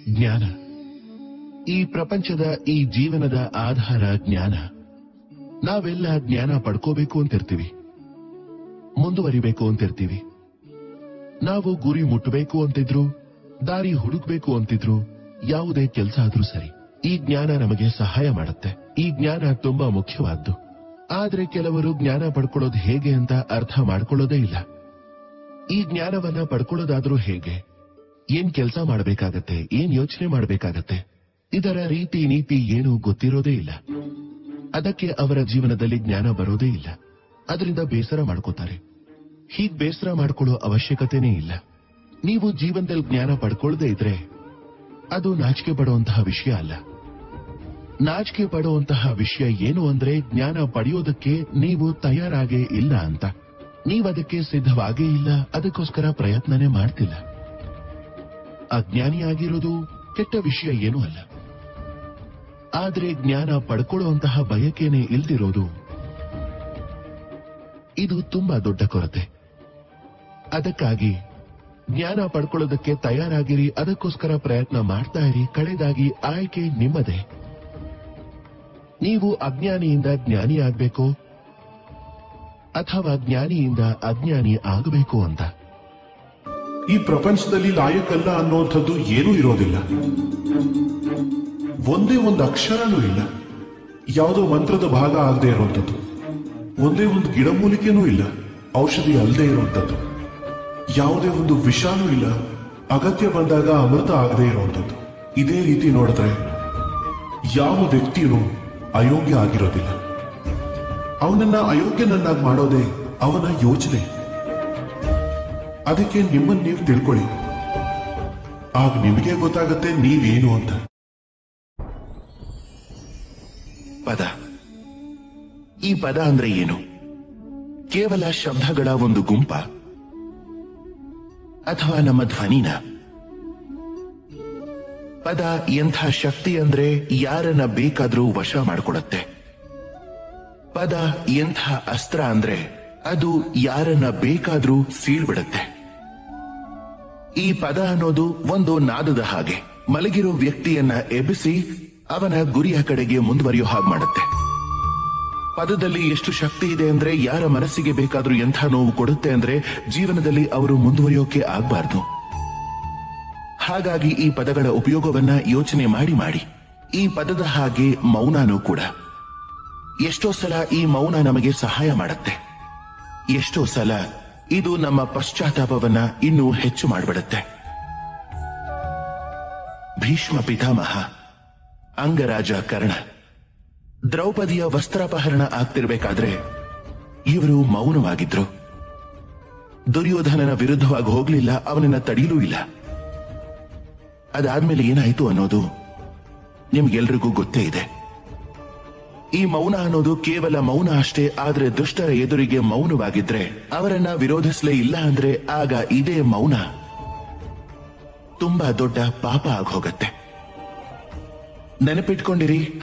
ಜ್ಞಾನ ಈ ಪ್ರಪಂಚದ ಈ ಜೀವನದ ಆಧಾರ ಜ್ಞಾನ. ನಾವೆಲ್ಲ ಜ್ಞಾನ ಪಡ್ಕೋಬೇಕು ಅಂತಿರ್ತೀವಿ, ಮುಂದುವರಿಬೇಕು ಅಂತಿರ್ತೀವಿ. ನಾವು ಗುರಿ ಮುಟ್ಟಬೇಕು ಅಂತಿದ್ರು, ದಾರಿ ಹುಡುಕ್ಬೇಕು ಅಂತಿದ್ರು, ಯಾವುದೇ ಕೆಲಸ ಆದ್ರೂ ಸರಿ, ಈ ಜ್ಞಾನ ನಮಗೆ ಸಹಾಯ ಮಾಡುತ್ತೆ. ಈ ಜ್ಞಾನ ತುಂಬಾ ಮುಖ್ಯವಾದ್ದು. ಆದ್ರೆ ಕೆಲವರು ಜ್ಞಾನ ಪಡ್ಕೊಳ್ಳೋದು ಹೇಗೆ ಅಂತ ಅರ್ಥ ಮಾಡ್ಕೊಳ್ಳೋದೇ ಇಲ್ಲ. ಈ ಜ್ಞಾನವನ್ನ ಪಡ್ಕೊಳ್ಳೋದಾದ್ರೂ ಹೇಗೆ, ಏನ್ ಕೆಲಸ ಮಾಡಬೇಕಾಗತ್ತೆ, ಏನ್ ಯೋಚನೆ ಮಾಡಬೇಕಾಗತ್ತೆ, ಇದರ ರೀತಿ ನೀತಿ ಏನೂ ಗೊತ್ತಿರೋದೇ ಇಲ್ಲ. ಅದಕ್ಕೆ ಅವರ ಜೀವನದಲ್ಲಿ ಜ್ಞಾನ ಬರೋದೇ ಇಲ್ಲ. ಅದರಿಂದ ಬೇಸರ ಮಾಡ್ಕೋತಾರೆ. ಹೀಗ್ ಬೇಸರ ಮಾಡ್ಕೊಳ್ಳೋ ಅವಶ್ಯಕತೆನೇ ಇಲ್ಲ. ನೀವು ಜೀವನದಲ್ಲಿ ಜ್ಞಾನ ಪಡ್ಕೊಳ್ಳದೇ ಇದ್ರೆ ಅದು ನಾಚಿಕೆ ಪಡುವಂತಹ ವಿಷಯ ಅಲ್ಲ. ನಾಚಿಕೆ ಪಡುವಂತಹ ವಿಷಯ ಏನು ಅಂದ್ರೆ, ಜ್ಞಾನ ಪಡೆಯೋದಕ್ಕೆ ನೀವು ತಯಾರಾಗೇ ಇಲ್ಲ ಅಂತ. ನೀವದಕ್ಕೆ ಸಿದ್ಧವಾಗೇ ಇಲ್ಲ, ಅದಕ್ಕೋಸ್ಕರ ಪ್ರಯತ್ನನೇ ಮಾಡ್ತಿಲ್ಲ. ಅಜ್ಞಾನಿಯಾಗಿರೋದು ಕೆಟ್ಟ ವಿಷಯ ಏನೂ ಅಲ್ಲ. ಆದ್ರೆ ಜ್ಞಾನ ಪಡ್ಕೊಳ್ಳುವಂತಹ ಬಯಕೆನೇ ಇಲ್ದಿರೋದು ಇದು ತುಂಬಾ ದೊಡ್ಡ ಕೊರತೆ. ಅದಕ್ಕಾಗಿ ಜ್ಞಾನ ಪಡ್ಕೊಳ್ಳೋದಕ್ಕೆ ತಯಾರಾಗಿರಿ, ಅದಕ್ಕೋಸ್ಕರ ಪ್ರಯತ್ನ ಮಾಡ್ತಾ ಇರಿ. ಕಡೆದಾಗಿ ಆಯ್ಕೆ ನಿಮ್ಮದೇ. ನೀವು ಅಜ್ಞಾನಿಯಿಂದ ಜ್ಞಾನಿ ಆಗ್ಬೇಕು ಅಥವಾ ಜ್ಞಾನಿಯಿಂದ ಅಜ್ಞಾನಿ ಆಗಬೇಕು ಅಂತ. ಈ ಪ್ರಪಂಚದಲ್ಲಿ ಲಾಯಕಲ್ಲ ಅನ್ನುವಂಥದ್ದು ಏನೂ ಇರೋದಿಲ್ಲ. ಒಂದೇ ಒಂದು ಅಕ್ಷರನೂ ಇಲ್ಲ. ಯಾವುದೋ ಮಂತ್ರದ ಭಾಗ ಆಗದೆ ಇರುವಂಥದ್ದು, ಒಂದೇ ಒಂದು ಗಿಡಮೂಲಿಕೆನೂ ಇಲ್ಲ ಔಷಧಿ ಅಲ್ಲದೆ ಇರುವಂಥದ್ದು, ಯಾವುದೇ ಒಂದು ವಿಷಾನೂ ಇಲ್ಲ ಅಗತ್ಯ ಬಂದಾಗ ಅಮೃತ ಆಗದೆ ಇರುವಂಥದ್ದು. ಇದೇ ರೀತಿ ನೋಡಿದ್ರೆ ಯಾವ ವ್ಯಕ್ತಿಯೂ ಅಯೋಗ್ಯ ಆಗಿರೋದಿಲ್ಲ. ಅವನನ್ನ ಅಯೋಗ್ಯನನ್ನಾಗಿ ಮಾಡೋದೇ ಅವನ ಯೋಚನೆ. ಅದಕ್ಕೆ ನಿಮ್ಮನ್ನು ನೀವು ತಿಳ್ಕೊಳ್ಳಿ, ಆಗ ನಿಮಗೆ ಗೊತ್ತಾಗತ್ತೆ ನೀವೇನು ಅಂತ. ಪದ. ಈ ಪದ ಅಂದ್ರೆ ಏನು? ಕೇವಲ ಶಬ್ದಗಳ ಒಂದು ಗುಂಪ ಅಥವಾ ನಮ್ಮ ಧ್ವನಿನ? ಪದ ಎಂಥ ಶಕ್ತಿ ಅಂದ್ರೆ ಯಾರನ್ನ ಬೇಕಾದ್ರೂ ವಶ ಮಾಡಿಕೊಡುತ್ತೆ. ಪದ ಎಂಥ ಅಸ್ತ್ರ ಅಂದ್ರೆ ಅದು ಯಾರನ್ನ ಬೇಕಾದ್ರೂ ಸೀಳ್ಬಿಡುತ್ತೆ. ಈ ಪದ ಅನ್ನೋದು ಒಂದು ನಾದದ ಹಾಗೆ, ಮಲಗಿರೋ ವ್ಯಕ್ತಿಯನ್ನ ಎಬ್ಬಿಸಿ ಅವನ ಗುರಿಯ ಕಡೆಗೆ ಮುಂದುವರಿಯೋ ಹಾಗೆ ಮಾಡುತ್ತೆ. ಪದದಲ್ಲಿ ಎಷ್ಟು ಶಕ್ತಿ ಇದೆ ಅಂದ್ರೆ ಯಾರ ಮನಸ್ಸಿಗೆ ಬೇಕಾದ್ರೂ ಎಂಥ ನೋವು ಕೊಡುತ್ತೆ ಅಂದ್ರೆ ಜೀವನದಲ್ಲಿ ಅವರು ಮುಂದುವರಿಯೋಕೆ ಆಗ್ಬಾರ್ದು. ಹಾಗಾಗಿ ಈ ಪದಗಳ ಉಪಯೋಗವನ್ನ ಯೋಚನೆ ಮಾಡಿ ಮಾಡಿ. ಈ ಪದದ ಹಾಗೆ ಮೌನನೂ ಕೂಡ. ಎಷ್ಟೋ ಸಲ ಈ ಮೌನ ನಮಗೆ ಸಹಾಯ ಮಾಡುತ್ತೆ. ಎಷ್ಟೋ ಸಲ ಇದು ನಮ್ಮ ಪಶ್ಚಾತ್ತಾಪವನ್ನ ಇನ್ನೂ ಹೆಚ್ಚು ಮಾಡಿಬಿಡುತ್ತೆ. ಭೀಷ್ಮ ಪಿತಾಮಹ, ಅಂಗರಾಜ ಕರ್ಣ, ದ್ರೌಪದಿಯ ವಸ್ತ್ರಾಪಹರಣ ಆಗ್ತಿರ್ಬೇಕಾದ್ರೆ ಇವರು ಮೌನವಾಗಿದ್ರು. ದುರ್ಯೋಧನನ ವಿರುದ್ಧವಾಗಿ ಹೋಗ್ಲಿಲ್ಲ, ಅವನನ್ನ ತಡೆಯಲೂ ಇಲ್ಲ. ಅದಾದ್ಮೇಲೆ ಏನಾಯ್ತು ಅನ್ನೋದು ನಿಮ್ಗೆಲ್ರಿಗೂ ಗೊತ್ತೇ ಇದೆ. ಈ ಮೌನ ಅನ್ನೋದು ಕೇವಲ ಮೌನ ಅಷ್ಟೇ. ಆದ್ರೆ ದುಷ್ಟರ ಎದುರಿಗೆ ಮೌನವಾಗಿದ್ರೆ, ಅವರನ್ನ ವಿರೋಧಿಸಲೇ ಇಲ್ಲ ಅಂದ್ರೆ ಆಗ ಇದೇ ಮೌನ ತುಂಬಾ ದೊಡ್ಡ ಪಾಪ ಆಗೋಗತ್ತೆ. ನೆನಪಿಟ್ಕೊಂಡಿರಿ.